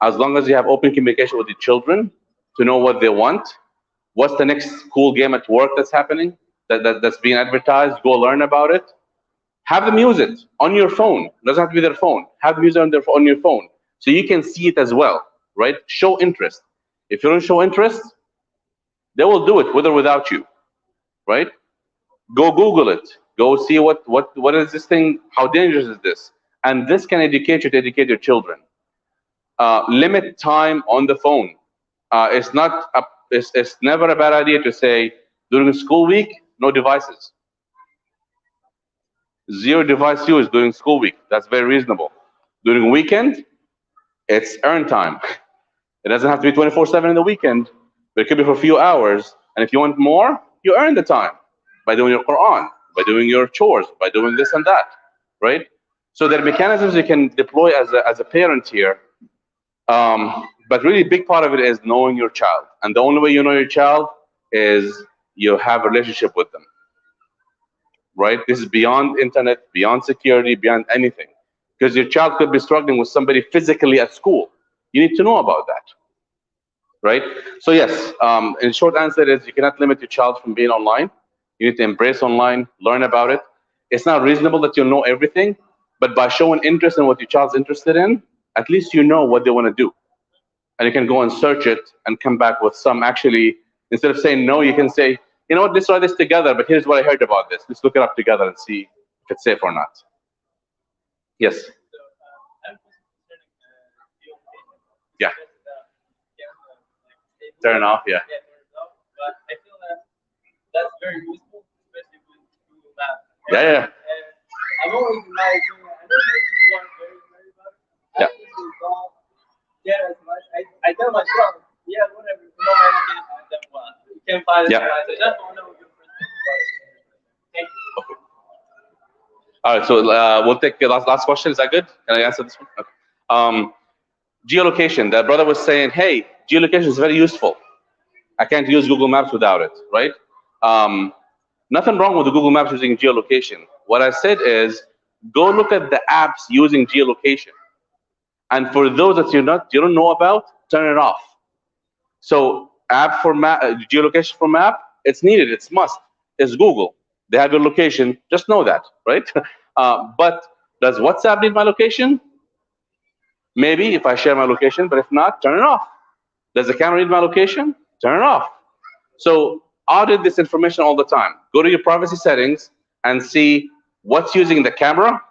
As long as you have open communication with your children to know what they want, what's the next cool game at work that's happening, that's being advertised, go learn about it. Have them use it on your phone. It doesn't have to be their phone. Have them use it on your phone so you can see it as well, right? Show interest. If you don't show interest, they will do it with or without you, right? Go Google it. Go see what is this thing? How dangerous is this? And this can educate you to educate your children. Limit time on the phone. It's not a, it's never a bad idea to say during school week, no devices. Zero device use during school week. That's very reasonable. During weekend, it's earn time. It doesn't have to be 24/7 in the weekend, but it could be for a few hours. And if you want more, you earn the time by doing your Quran, by doing your chores, by doing this and that, right? So there are mechanisms you can deploy as a parent here. But really, big part of it is knowing your child. And the only way you know your child is you have a relationship with them, right? This is beyond internet, beyond security, beyond anything. Because your child could be struggling with somebody physically at school. You need to know about that, right? So yes, in short answer is you cannot limit your child from being online. You need to embrace online, learn about it. It's not reasonable that you'll know everything, but by showing interest in what your child's interested in, at least you know what they want to do. And you can go and search it and come back with some actually, instead of saying no, you can say, you know what, let's try this together, but here's what I heard about this. Let's look it up together and see if it's safe or not. Yes. Yeah. Turn off, yeah. Yeah, yeah. Yeah. Yeah. All right, so we'll take the last question. Is that good? Can I answer this one? Okay. Geolocation. The brother was saying, hey, geolocation is very useful. I can't use Google Maps without it, right? Nothing wrong with the Google Maps using geolocation. What I said is, go look at the apps using geolocation. And for those that you don't know about, turn it off. So app for map, geolocation for map, it's needed, it's must. It's Google. They have your location. Just know that, right? But does WhatsApp need my location? Maybe if I share my location, but if not, turn it off. Does the camera need my location? Turn it off. So audit this information all the time. Go to your privacy settings and see what's using the camera,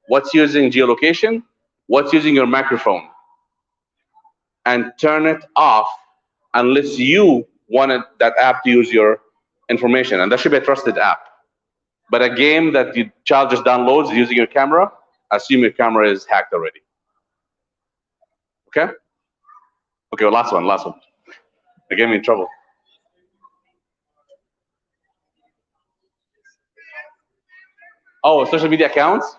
what's using geolocation, what's using your microphone, and turn it off unless you wanted that app to use your information. And that should be a trusted app. But a game that your child just downloads using your camera, assume your camera is hacked already. Okay? Okay, well, last one. They get me in trouble. Oh, social media accounts?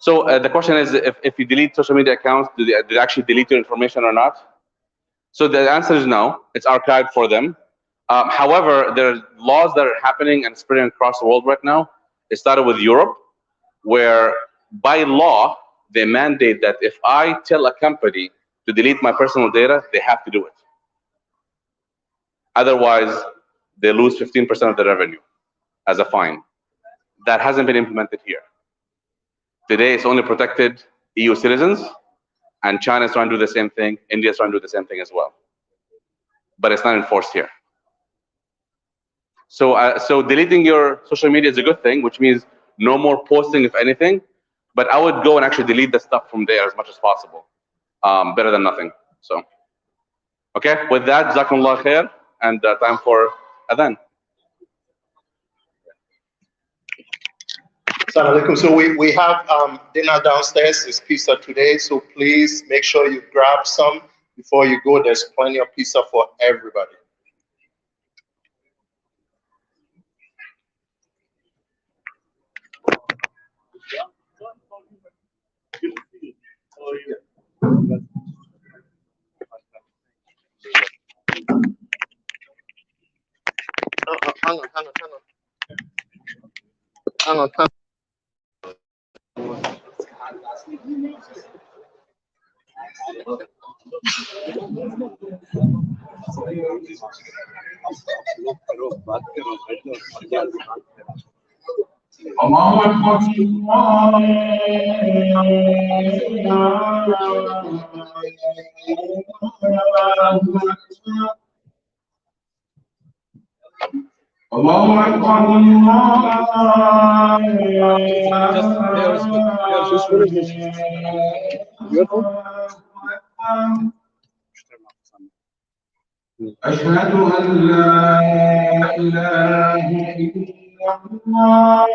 So the question is, if you delete social media accounts, do they actually delete your information or not? So the answer is no. It's archived for them. However, there are laws that are happening and spreading across the world right now. It started with Europe, where by law, they mandate that if I tell a company to delete my personal data, they have to do it. Otherwise, they lose 15% of the revenue as a fine. That hasn't been implemented here. Today, it's only protected EU citizens, and China is trying to do the same thing. India is trying to do the same thing as well. But it's not enforced here. So deleting your social media is a good thing, which means no more posting, if anything. But I would go and actually delete the stuff from there as much as possible. Better than nothing. So, okay, with that, Jazakumullah khair, and time for adhan. Assalamu alaikum. So we have dinner downstairs. It's pizza today. So please make sure you grab some before you go. There's plenty of pizza for everybody. Hang on, hang on, hang on. Hang on, hang on. الله أكبر الله أكبر أشهد أن لا إله إلا الله